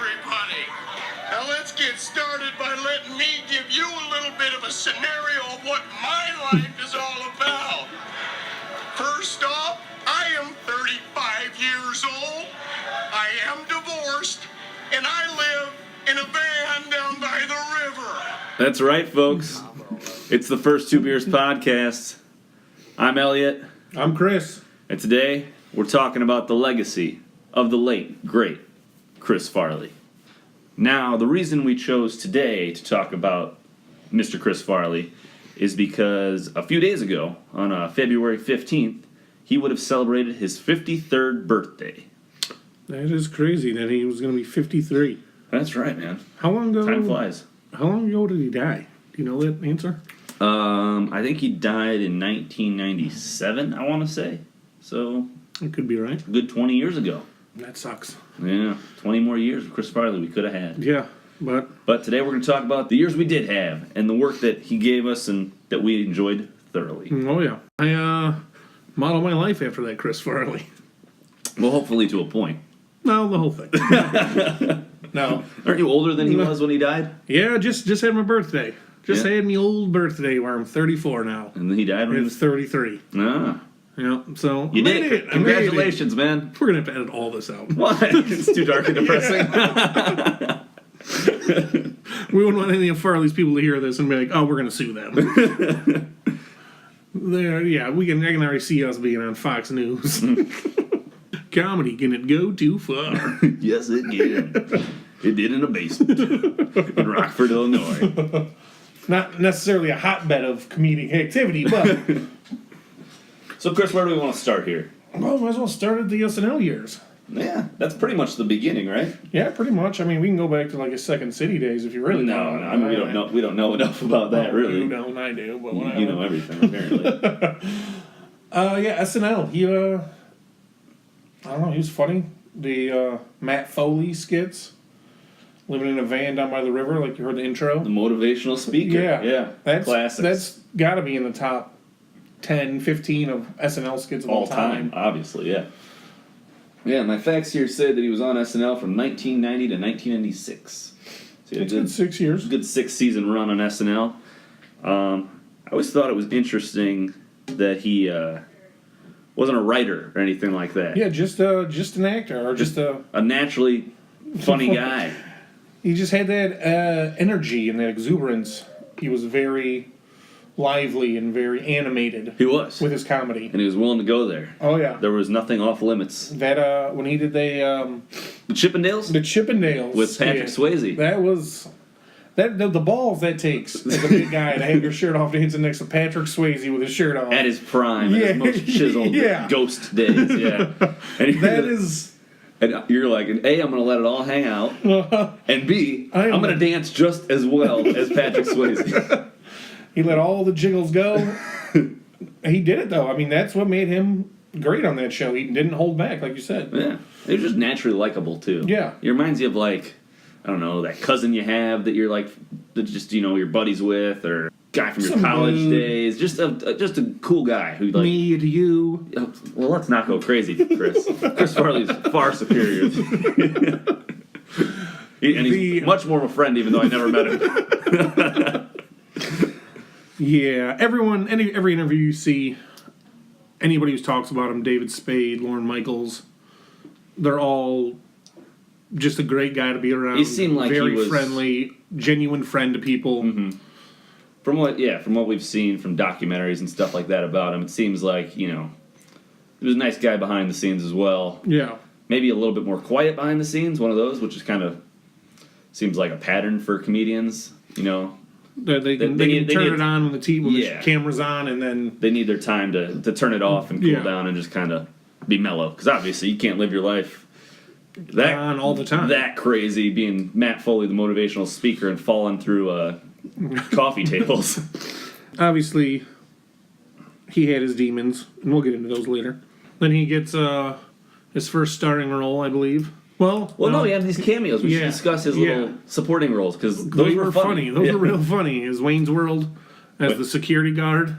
everybody. Now let's get started by letting me give you a little bit of a scenario of what my life is all about. First off, I am 35 years old. I am divorced, and I live in a van down by the river. That's right, folks. It's the First Two Beers podcast. I'm Elliot. I'm Chris. And today, we're talking about the legacy of the late, great Chris Farley. Now, the reason we chose today to talk about Mr. Chris Farley is because a few days ago, on February 15th, he would have celebrated his 53rd birthday. That is crazy that he was going to be 53. That's right, man. How long ago? Time flies. How long ago did he die? Do you know that answer? I think he died in 1997, I want to say. So, It could be right. a good 20 years ago. That sucks. Yeah, 20 more years of Chris Farley we could have had. Yeah, but Today we're going to talk about the years we did have and the work that he gave us and that we enjoyed thoroughly. oh yeah, I modeled my life after that Chris Farley. Well, hopefully to a point. No, the whole thing. No. Aren't you older than he was when he died? Yeah, just had my birthday. Just had me old birthday where I'm 34 now. And then he died when he I'm was 33. Ah. Yeah, so You I did made it. I Congratulations, made it. man. We're going to have to edit all this out. Why? It's too dark and depressing. We wouldn't want any of Farley's people to hear this and be like, "Oh, we're going to sue them." I can already see us being on Fox News. Comedy, can it go too far? Yes, it did. It did in a basement in Rockford, Illinois. Not necessarily a hotbed of comedic activity, but So, Chris, where do we want to start here? well, might as well start at the SNL years. Yeah, that's pretty much the beginning, right? Yeah, pretty much. I mean, we can go back to like his Second City days if you really No, want. I mean, we don't know enough about that, really. You don't, I do, but whatever. You know everything, apparently. SNL. He I don't know. He was funny. The Matt Foley skits, living in a van down by the river, like you heard the intro. The motivational speaker. Yeah. Classics. That's got to be in the top 10, 15 of SNL skits of all time. Obviously, yeah. Yeah, my facts here say that he was on SNL from 1990 to 1996. So It's good 6 years. Good 6-season run on SNL. I always thought it was interesting that he wasn't a writer or anything like that. Yeah, just an actor or just a. A naturally funny guy. He just had that energy and that exuberance. He was very lively and very animated. He was. With his comedy. And he was willing to go there. Oh yeah. There was nothing off limits. That when he did The Chippendales? the Chippendales With Patrick Swayze. That was the balls that takes as a big guy to have your shirt off dancing next to Patrick Swayze with his shirt off. At his prime, at his most chiseled ghost days, yeah. And That is. And you're like, A, I'm going to let it all hang out, and B, I'm going to dance just as well as Patrick Swayze. He let all the jiggles go. He did it, though. I mean, that's what made him great on that show. He didn't hold back, like you said. Yeah. He was just naturally likable, too. Yeah. He reminds you of, like, I don't know, that cousin you have that you're, like, that just, your buddies with, or guy from your college days. Just a cool guy who, like... Me to you. Well, let's not go crazy, Chris. Chris Farley's far superior. And he's much more of a friend, even though I never met him. Yeah, every interview you see, anybody who talks about him, David Spade, Lorne Michaels, they're all just a great guy to be around. He seemed like very he was friendly, genuine friend to people. Mm-hmm. From what we've seen from documentaries and stuff like that about him, it seems like he was a nice guy behind the scenes as well. Yeah, maybe a little bit more quiet behind the scenes. One of those, which is kind of seems like a pattern for comedians. They can turn it on when the camera's on, and then they need their time to turn it off and cool down and just kind of be mellow. Because obviously you can't live your life that on all the time. That crazy being Matt Foley, the motivational speaker, and falling through coffee tables. Obviously, he had his demons, and we'll get into those later. Then he gets his first starring role, I believe. Well, no, he had these cameos. We should discuss his little supporting roles, because those were funny. Those were real funny. His Wayne's World as the security guard.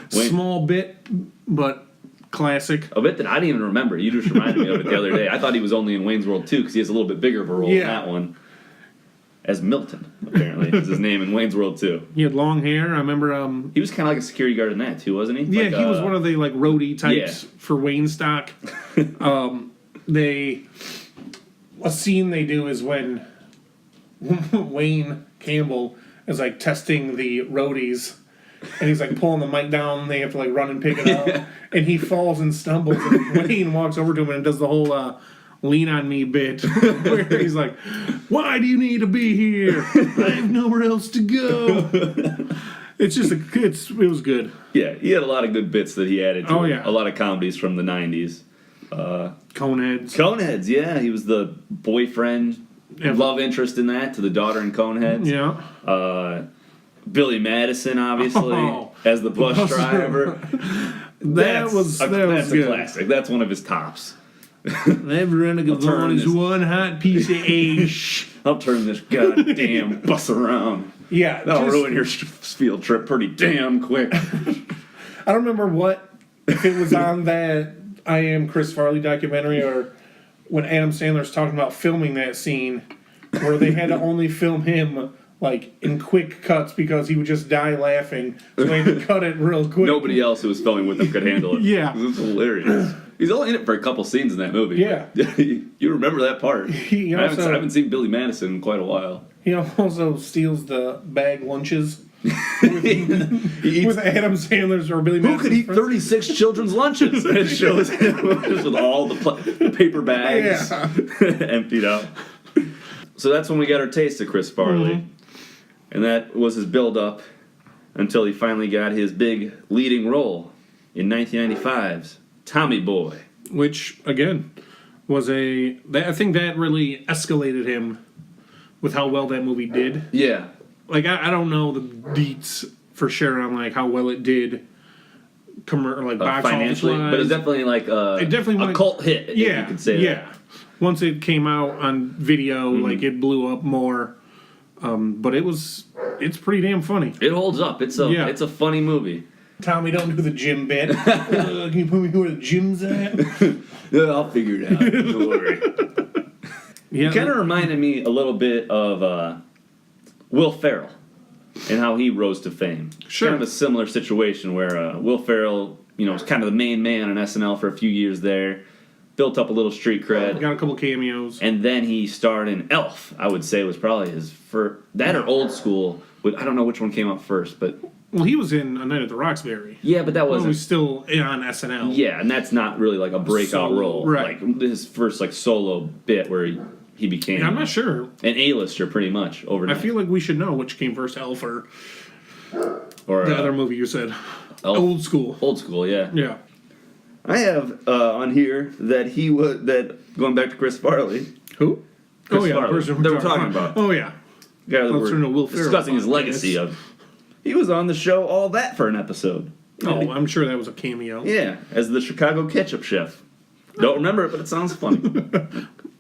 Small bit, but classic. A bit that I didn't even remember. You just reminded me of it the other day. I thought he was only in Wayne's World 2 because he has a little bit bigger of a role in that one. As Milton, apparently, is his name in Wayne's World 2. He had long hair. I remember... he was kind of like a security guard in that, too, wasn't he? Yeah, like, he was one of the like roadie types for Wayne stock. A scene they do is when Wayne Campbell is like testing the roadies, and he's like pulling the mic down. They have to like run and pick it up, and he falls and stumbles. And Wayne walks over to him and does the whole "lean on me" bit, where he's like, "Why do you need to be here? I have nowhere else to go." It's just it was good. Yeah, he had a lot of good bits that he added to a lot of comedies from the 90s. Coneheads. Coneheads, yeah. He was the boyfriend, love interest in that to the daughter in Coneheads. Yeah. Billy Madison, obviously, as the bus driver. That's a good. classic. That's one of his tops. Everyone is one hot piece of ash. I'll turn this goddamn bus around. Yeah. That'll ruin your field trip pretty damn quick. I don't remember if it was on that I Am Chris Farley documentary or when Adam Sandler's talking about filming that scene where they had to only film him like in quick cuts because he would just die laughing. So they had to cut it real quick. Nobody else who was filming with him could handle it. Yeah. It was hilarious. He's only in it for a couple scenes in that movie. Yeah. You remember that part. I haven't seen Billy Madison in quite a while. He also steals the bag lunches with Adam Sandler's or Billy Madison's. Who could eat 36 children's lunches? And it shows him just with all the paper bags emptied out. So that's when we got our taste of Chris Farley. Mm-hmm. And that was his build-up until he finally got his big leading role in 1995's Tommy Boy. Which, again, was I think that really escalated him with how well that movie did. Yeah. Like, I don't know the deets for sure on, like, how well it did box financially, office-wise. but it's definitely like a cult hit, if you could say that. Yeah. Once it came out on video, like, it blew up more. But it's pretty damn funny. It holds up. It's a funny movie. Tommy, don't do the gym bit. Can you put me where the gym's at? Yeah, I'll figure it out. Don't worry. Yeah, it kind of reminded me a little bit of Will Ferrell and how he rose to fame. Sure. Kind of a similar situation where Will Ferrell, was kind of the main man on SNL for a few years there. Built up a little street cred. Got a couple cameos. And then he starred in Elf, I would say was probably his first. That or Old School. I don't know which one came out first, but... Well, he was in A Night at the Roxbury. Yeah, but that wasn't... He was still on SNL. Yeah, and that's not really like a breakout role. Right. Like his first solo bit where he became... I'm not sure. An A-lister pretty much overnight. I feel like we should know which came first, Elf or the other movie you said. Elf. Old School. Old School, yeah. Yeah. I have on here that going back to Chris Farley. Who? Chris Farley. That we're talking about. Oh, yeah. Guy that we're discussing his legacy of. He was on the show All That for an episode. Oh, I'm sure that was a cameo. Yeah, as the Chicago ketchup chef. Don't remember it, but it sounds funny.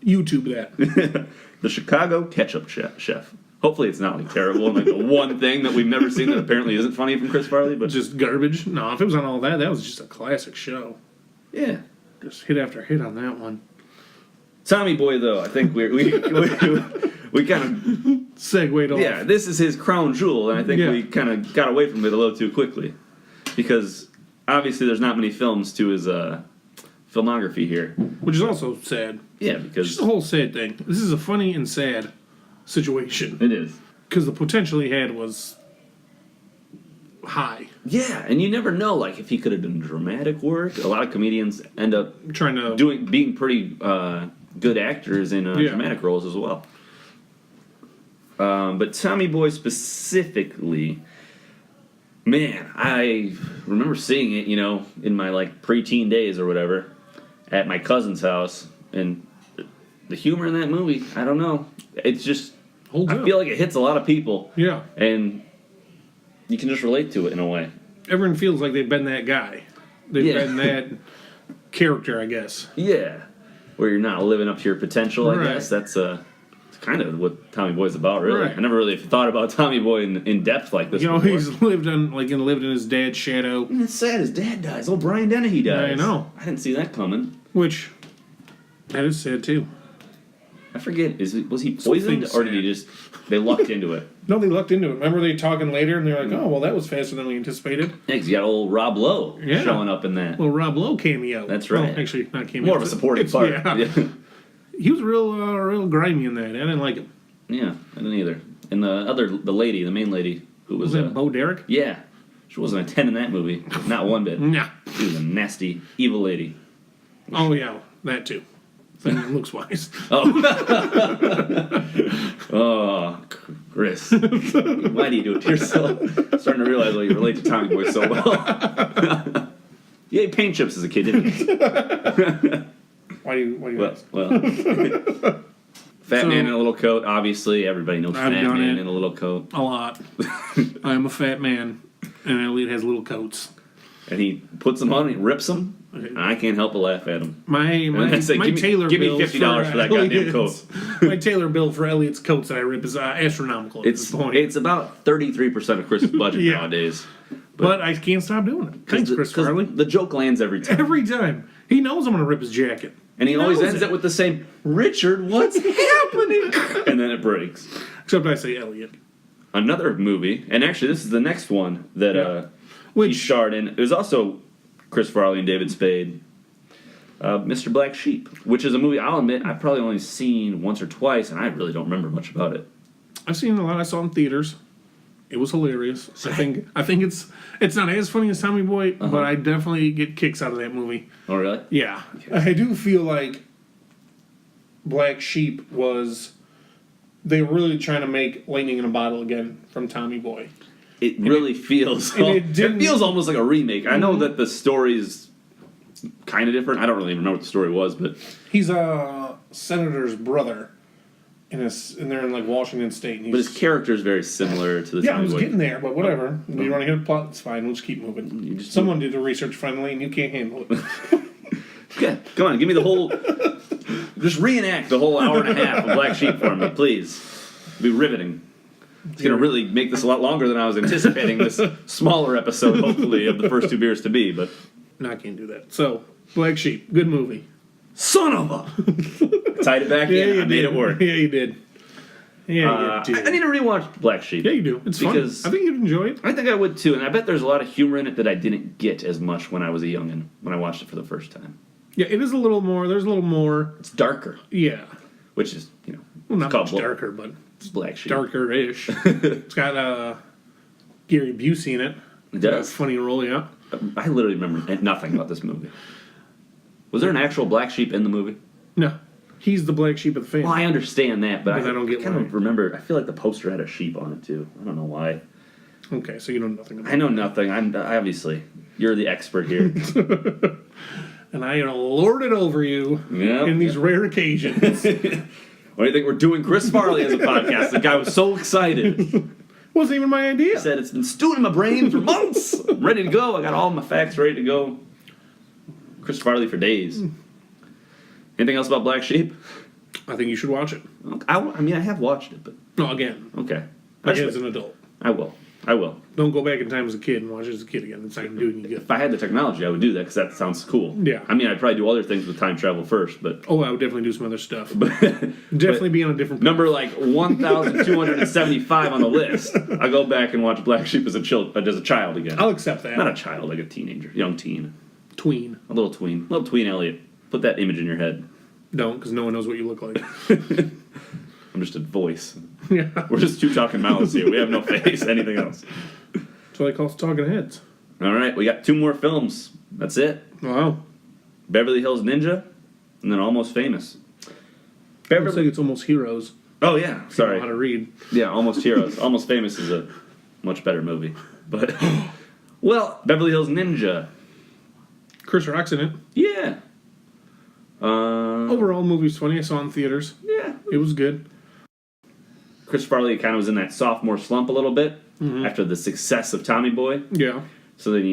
YouTube that. The Chicago ketchup chef. Hopefully it's not terrible and the one thing that we've never seen that apparently isn't funny from Chris Farley, but just garbage. No, if it was on All That was just a classic show. Yeah, just hit after hit on that one. Tommy Boy, though, I think we kind of segued off. Yeah, this is his crown jewel, and I think we kind of got away from it a little too quickly because obviously there's not many films to his filmography here, which is also sad. Yeah, because it's just a whole sad thing. This is a funny and sad situation. It is because the potential he had was high. Yeah, and you never know, if he could have done dramatic work. A lot of comedians end up being pretty good actors in dramatic roles as well. But Tommy Boy specifically, man, I remember seeing it, in my preteen days or whatever, at my cousin's house, and the humor in that movie, I don't know, it's just I feel like it hits a lot of people. Yeah, and you can just relate to it in a way. Everyone feels like they've been that guy. They've been that character, I guess. Yeah. Where you're not living up to your potential, I guess. That's kind of what Tommy Boy's about, really. Right. I never really thought about Tommy Boy in depth like this. You know, before. he's lived in his dad's shadow. And it's sad. His dad dies. Old Brian Dennehy dies. I know. I didn't see that coming. Which, that is sad too. I forget. Was he poisoned or did he just? They lucked into it. No, they lucked into it. Remember they talking later and they're like, "Oh, well, that was faster than we anticipated." Yeah, 'cause you got old Rob Lowe showing up in that. Well, Rob Lowe cameo. That's right. Well, actually, not cameo. More of a supporting part. Yeah. He was real grimy in that. I didn't like him. Yeah, I didn't either. And the main lady, who was that Bo Derek? Yeah, she wasn't a 10 in that movie. Not one bit. Nah. She was a nasty, evil lady. Oh yeah, that too. Looks wise. Oh. Oh, Chris. Why do you do it to yourself? I'm starting to realize why you relate to Tommy Boy so well. You ate paint chips as a kid, didn't you? Why do you ask? Well. Fat man in a little coat, obviously. Everybody knows I've fat done man it. in a little coat. A lot. I am a fat man, and Elliot has little coats. And he puts them on and he rips them. And I can't help but laugh at him. My Taylor give me bills $50 for that goddamn coat. My Taylor bill for Elliot's coats that I rip is astronomical at this point. It's about 33% of Chris's budget Yeah. nowadays. But I can't stop doing it. Thanks, Chris Farley. The joke lands every time. Every time. He knows I'm going to rip his jacket. And he always knows ends it with the same, Richard, what's happening? And then it breaks. Except I say Elliot. Another movie, and actually this is the next one that he starred in. It was also Chris Farley and David Spade. Mr. Black Sheep, which is a movie I'll admit I've probably only seen once or twice, and I really don't remember much about it. I've seen it a lot. I saw it in theaters. It was hilarious. I think it's not as funny as Tommy Boy, but I definitely get kicks out of that movie. Oh, really? Yeah. I do feel like Black Sheep was... They were really trying to make Lightning in a Bottle again from Tommy Boy. It really feels... it feels almost like a remake. I know that the story's kind of different. I don't really even know what the story was, but... He's a senator's brother. And they're in like Washington State. And but his character is very similar to the Yeah, I Tommy was Boy. getting there, but whatever. You want to hit a plot, it's fine. We'll just keep moving. Someone did the research finally, and you can't handle it. Okay, come on, give me the whole... Just reenact the whole hour and a half of Black Sheep for me, please. It'll be riveting. It's going to really make this a lot longer than I was anticipating this smaller episode, hopefully, of the first two beers to be, but... No, I can't do that. So, Black Sheep, good movie. Son of a... Tied it back in, I made it work. Yeah, you did. Yeah, you did. I need to rewatch Black Sheep. Yeah, you do. It's fun. I think you'd enjoy it. I think I would too, and I bet there's a lot of humor in it that I didn't get as much when I was a youngin', when I watched it for the first time. Yeah, it is a little more. There's a little more. It's darker. Yeah. Which is, well, not much called darker, but it's Black Sheep. Darker-ish. It's got Gary Busey in it. It does. Funny role, yeah. I literally remember nothing about this movie. Was there an actual Black Sheep in the movie? No. He's the black sheep of the family. Well, I understand that, but I don't get kind why. of remember. I feel like the poster had a sheep on it too. I don't know why. Okay, so you know nothing about I know nothing. I'm obviously you're the expert here. And I lord it over you in these rare occasions. What do you think we're doing? Chris Farley as a podcast. The guy was so excited. Wasn't even my idea. He said it's been stewing in my brain for months. I'm ready to go. I got all my facts ready to go. Chris Farley for days. Anything else about Black Sheep? I think you should watch it. I mean, I have watched it, but... No, again. Okay. As an adult. I will. Don't go back in time as a kid and watch it as a kid again. It's not going to do any good. If I had the technology, I would do that, because that sounds cool. Yeah. I mean, I'd probably do other things with time travel first, but... Oh, I would definitely do some other stuff. Definitely be on a different... Number, 1,275 on the list. I go back and watch Black Sheep as a child again. I'll accept that. Not a child, like a teenager. Young teen. Tween. A little tween. Little tween Elliot. Put that image in your head. Don't, because no one knows what you look like. I'm just a voice. Yeah. We're just two talking mouths here. We have no face, anything else. That's what I call talking heads. All right, we got 2 more films. That's it. Wow. Beverly Hills Ninja, and then Almost Famous. I would say it's Almost Heroes. Oh, yeah. I Sorry. don't know how to read. Yeah, Almost Heroes. Almost Famous is a much better movie. But, well, Beverly Hills Ninja. Chris Rock's in it. Yeah. Overall, the movie's funny. I saw it in theaters. Yeah. It was good. Chris Farley kind of was in that sophomore slump a little bit after the success of Tommy Boy. Yeah. So then,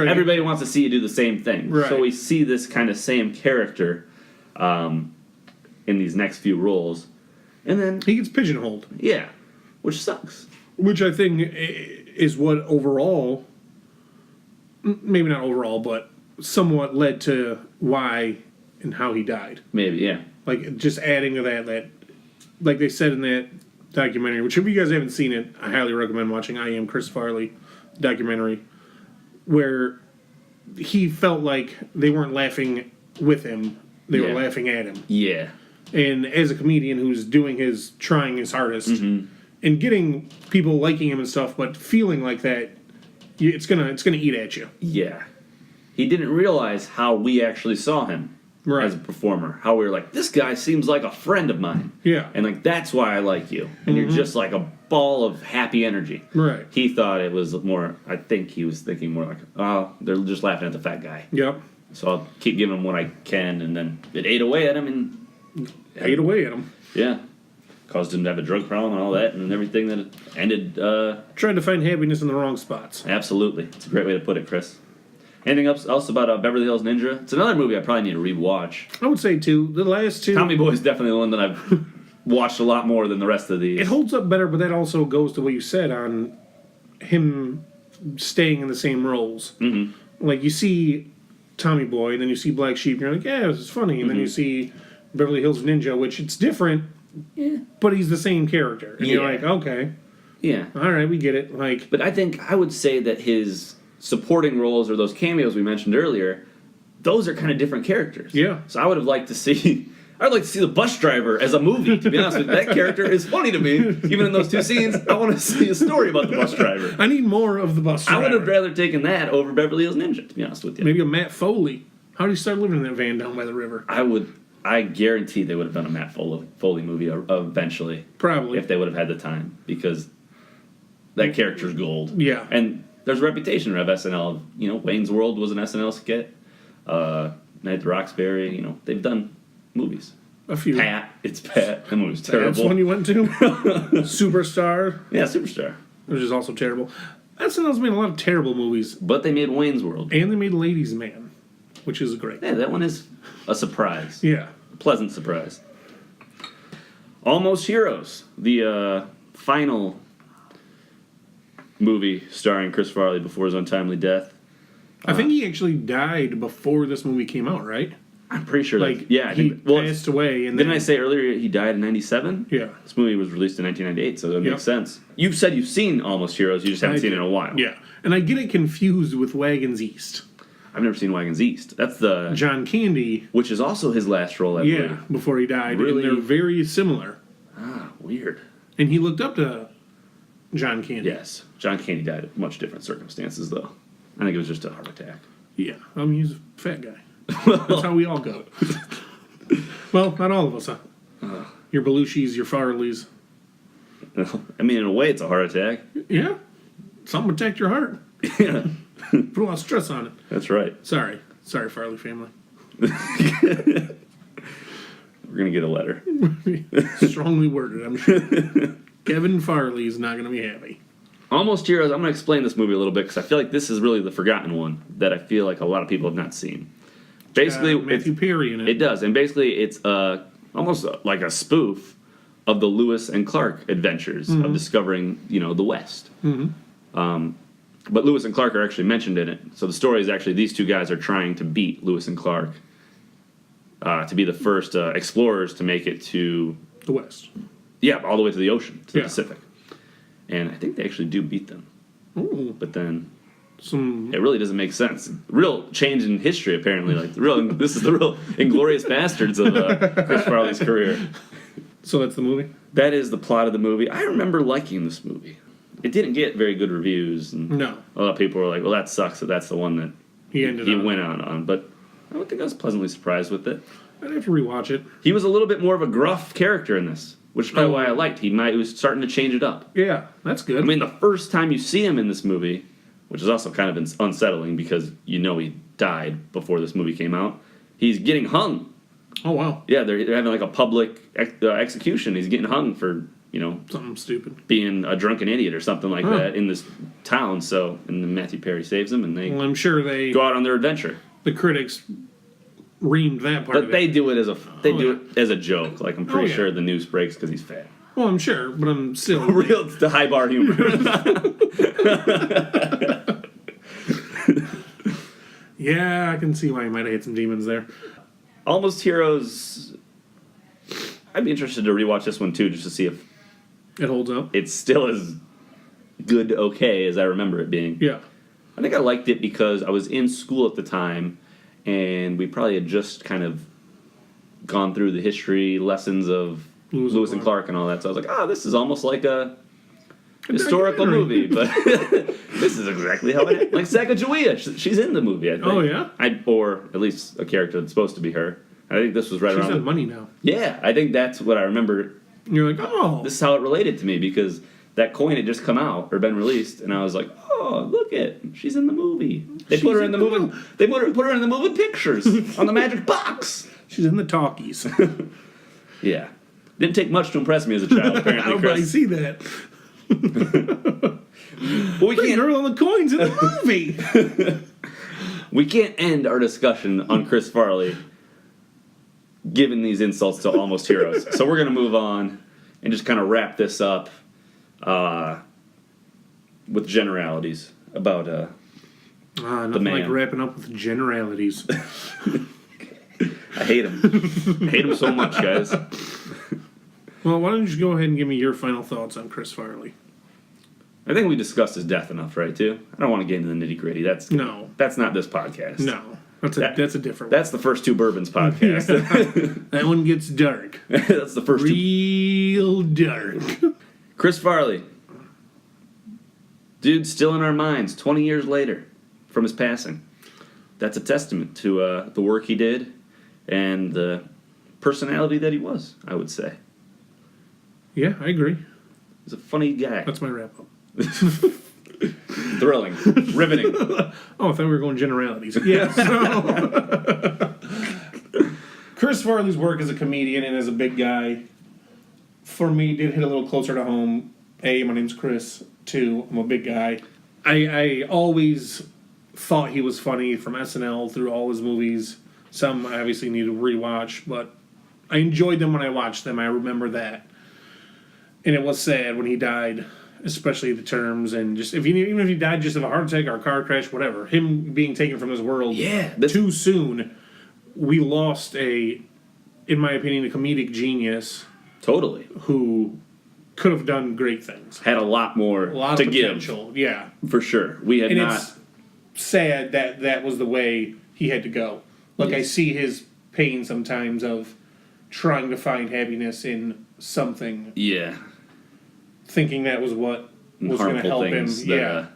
everybody wants to see you do the same thing. Right. So we see this kind of same character in these next few roles. And then, He gets pigeonholed. yeah, which sucks. Which I think is what overall, maybe not overall, but somewhat led to why and how he died. Maybe, yeah. Like, just adding to that, like they said in that documentary, which if you guys haven't seen it, I highly recommend watching I Am Chris Farley documentary, where he felt like they weren't laughing with him, they were laughing at him. Yeah. And as a comedian who's trying his hardest, and getting people liking him and stuff, but feeling like that, it's gonna eat at you. Yeah. He didn't realize how we actually saw him as a performer. How we were like, this guy seems like a friend of mine. Yeah. And like, that's why I like you. And you're just like a ball of happy energy. Right. He thought it was more, I think he was thinking more like, oh, they're just laughing at the fat guy. Yep. So I'll keep giving him what I can, and then it ate away at him, and ate away at him. Yeah, caused him to have a drug problem and all that, and everything that ended. Tried to find happiness in the wrong spots. Absolutely, it's a great way to put it, Chris. Anything else about Beverly Hills Ninja? It's another movie I probably need to rewatch. I would say two. The last two. Tommy Boy is definitely the one that I've watched a lot more than the rest of these. It holds up better, but that also goes to what you said on him staying in the same roles. Mm-hmm. Like, you see Tommy Boy, and then you see Black Sheep, and you're like, yeah, this is funny. And then you see Beverly Hills Ninja, which it's different, but he's the same character. And you're like, okay. Yeah. All right, we get it. Like, but I think I would say that his supporting roles, or those cameos we mentioned earlier, those are kind of different characters. Yeah. So I would have liked to see... I'd like to see the bus driver as a movie, to be honest with you. That character is funny to me. Even in those two scenes, I want to see a story about the bus driver. I need more of the bus driver. I would have rather taken that over Beverly Hills Ninja, to be honest with you. Maybe a Matt Foley. How did he start living in that van down by the river? I guarantee they would have done a Matt Foley movie eventually. Probably. If they would have had the time, because that character's gold. Yeah. And there's a reputation of SNL. You know, Wayne's World was an SNL skit. Night at the Roxbury, they've done movies. A few. It's Pat. That movie's terrible. That's one you went to? Superstar. Yeah, Superstar. Which is also terrible. SNL's made a lot of terrible movies. But they made Wayne's World. And they made Ladies' Man, which is great. Yeah, that one is a surprise. Yeah. A pleasant surprise. Almost Heroes. The final movie starring Chris Farley before his untimely death. I think he actually died before this movie came out, right? I'm pretty sure. Like, he passed away. And didn't I say earlier he died in 97? Yeah. This movie was released in 1998, so that makes sense. You said you've seen Almost Heroes, you just haven't seen it in a while. Yeah. And I get it confused with Wagons East. I've never seen Wagons East. That's the... John Candy. Which is also his last role, I believe. Before he died. Really? And they're very similar. Ah, weird. And he looked up to John Candy. Yes. John Candy died in much different circumstances, though. I think it was just a heart attack. Yeah. I mean, he's a fat guy. That's how we all go. Well, not all of us, huh? Your Belushis, your Farleys. I mean, in a way, it's a heart attack. Yeah. Something protect your heart. Yeah. Put a lot of stress on it. That's right. Sorry, Farley family. We're going to get a letter. Strongly worded, I'm sure. Kevin Farley is not going to be happy. Almost Heroes, I'm going to explain this movie a little bit, because I feel like this is really the forgotten one that I feel like a lot of people have not seen. Basically, Matthew Perry in it. It does, and basically it's almost like a spoof of the Lewis and Clark adventures of discovering, the West. Mm-hmm. But Lewis and Clark are actually mentioned in it. So the story is actually these two guys are trying to beat Lewis and Clark to be the first explorers to make it to... The West. Yeah, all the way to the ocean, to the Pacific. And I think they actually do beat them. Ooh. But then... It really doesn't make sense. Real change in history, apparently. This is the real Inglourious Bastards of Chris Farley's career. So that's the movie? That is the plot of the movie. I remember liking this movie. It didn't get very good reviews. And no. A lot of people were like, well, that sucks that that's the one that he went out on. But I don't think I was pleasantly surprised with it. I'd have to rewatch it. He was a little bit more of a gruff character in this, which is probably why I liked. He was starting to change it up. Yeah, that's good. I mean, the first time you see him in this movie... which is also kind of unsettling because he died before this movie came out. He's getting hung. Oh, wow. Yeah, they're having like a public execution. He's getting hung for, something stupid. Being a drunken idiot or something like that in this town. So, and then Matthew Perry saves him and they I'm sure go out on their adventure. The critics reamed that part But of they it. do it as a joke. Like, I'm pretty yeah. sure the news breaks because he's fat. Well, I'm sure, but I'm still... Real, the high bar humor. Yeah, I can see why he might have hit some demons there. Almost Heroes. I'd be interested to rewatch this one too, just to see if It holds up. it's still as good, okay, as I remember it being. Yeah. I think I liked it because I was in school at the time, and we probably had just kind of gone through the history lessons of Lewis and Clark and all that. So I was like, this is almost like a historical movie, but this is exactly how it is. Like Sacagawea, she's in the movie, I think. Oh, yeah? Or at least a character that's supposed to be her. I think this was right She's around... got money now. Yeah, I think that's what I remember. You're like, oh. This is how it related to me, because that coin had just come out, or been released, and I was like, oh, look it, she's in the movie. They put her in the movie. They put her in the movie pictures on the magic box. She's in the talkies. Yeah. Didn't take much to impress me as a child, apparently, How Chris. I see that. Well, we The can't... girl on the coins in the movie. We can't end our discussion on Chris Farley giving these insults to Almost Heroes. So we're going to move on and just kind of wrap this up with generalities about Nothing man. like wrapping up with generalities. I hate him. I hate him so much, guys. Well, why don't you just go ahead and give me your final thoughts on Chris Farley? I think we discussed his death enough, right, too? I don't want to get into the nitty-gritty. That's not this podcast. No. That's a different That's the First Two Bourbons podcast. one. That one gets dark. That's the first two. Real dark. Chris Farley. Dude, still in our minds 20 years later from his passing. That's a testament to the work he did and the personality that he was, I would say. Yeah, I agree. He's a funny guy. That's my wrap up. Thrilling. Riveting. Oh, I thought we were going generalities. Yeah, so... Chris Farley's work as a comedian and as a big guy, for me, did hit a little closer to home. A, my name's Chris. 2, I'm a big guy. I always thought he was funny from SNL through all his movies. Some I obviously need to rewatch, but I enjoyed them when I watched them. I remember that. And it was sad when he died, especially the terms and just even if he died just of a heart attack or a car crash, whatever. Him being taken from this world too soon, we lost in my opinion, a comedic genius. Totally. Who could have done great things. Had a lot more of to potential. give. Yeah. For sure. We had not... It's sad that was the way he had to go. Like, Yes. I see his pain sometimes of trying to find happiness in something. Yeah. Thinking that was what was going to help him. Yeah.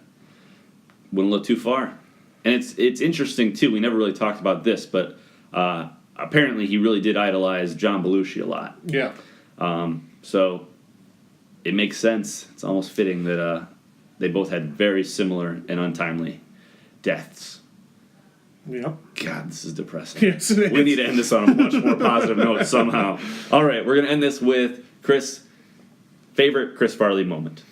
Wouldn't look too far. And it's interesting, too. We never really talked about this, but apparently he really did idolize John Belushi a lot. Yeah. So it makes sense. It's almost fitting that they both had very similar and untimely deaths. Yep. God, this is depressing. Yes, it is. We need to end this on a much more positive note somehow. All right, we're going to end this with favorite Chris Farley moment.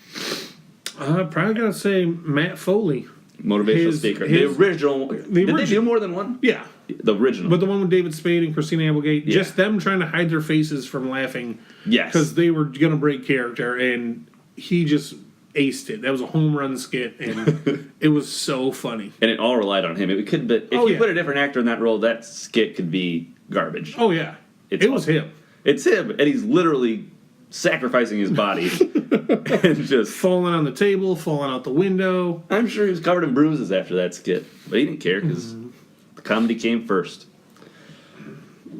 Probably got to say Matt Foley. Motivational speaker. The original. Did they do more than one? Yeah. The original. But the one with David Spade and Christina Applegate, Yeah. just them trying to hide their faces from laughing. Yes. Because they were going to break character, and he just aced it. That was a home run skit, and it was so funny. And it all relied on him. It could, but if you put a different actor in that role, that skit could be garbage. Oh, yeah. It was him. It's him, and he's literally sacrificing his body and just falling on the table, falling out the window. I'm sure he was covered in bruises after that skit, but he didn't care because the comedy came first.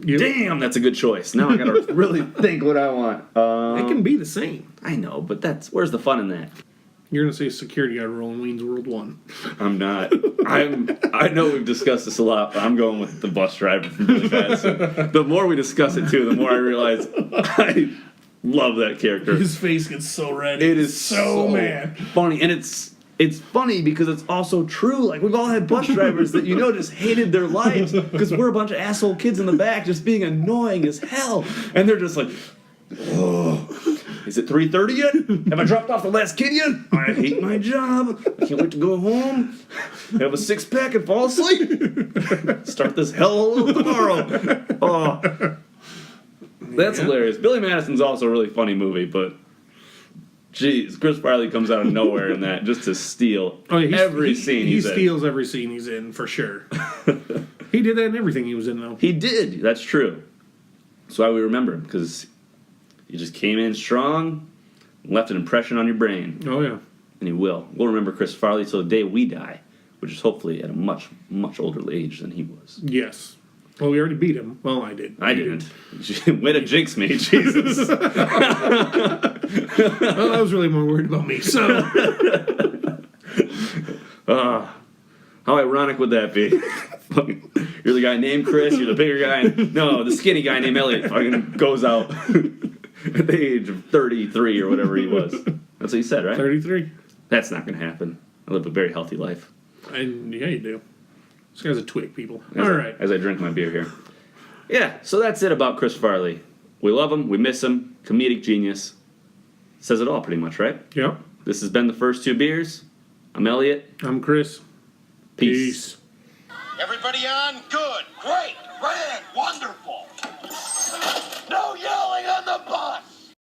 Yep. Damn, that's a good choice. Now I gotta really think what I want. It can be the same. I know, but where's the fun in that? You're gonna say security guard role in Wayne's World 1. I'm not. I know we've discussed this a lot, but I'm going with the bus driver from Billy Madison. The more we discuss it too, the more I realize I love that character. His face gets so red. It is so mad. Funny, and it's funny because it's also true. Like, we've all had bus drivers that just hated their lives because we're a bunch of asshole kids in the back just being annoying as hell, and they're just like, oh. Is it 3:30 yet? Have I dropped off the last kid yet? I hate my job. I can't wait to go home, have a 6-pack and fall asleep. Start this hell all over tomorrow. Oh, that's hilarious. Billy Madison's also a really funny movie, but jeez, Chris Farley comes out of nowhere in that just to steal every scene he's in. He steals every scene he's in, for sure. He did that in everything he was in, though. He did. That's true. That's why we remember him, because he just came in strong, left an impression on your brain. Oh, yeah. And he will. We'll remember Chris Farley till the day we die, which is hopefully at a much, much older age than he was. Yes. Well, we already beat him. Well, I did. I didn't. Way to jinx me, Jesus. Well, I was really more worried about me, so. How ironic would that be? You're the guy named Chris, you're the bigger guy. No, the skinny guy named Elliot fucking goes out at the age of 33 or whatever he was. That's what he said, right? 33. That's not going to happen. I live a very healthy life. And yeah, you do. This guy's a twig, people. All right. As I drink my beer here. Yeah, so that's it about Chris Farley. We love him. We miss him. Comedic genius. Says it all pretty much, right? Yep. This has been The First Two Beers. I'm Elliot. I'm Chris. Peace. Everybody on? Good. Great. Grand. Wonderful.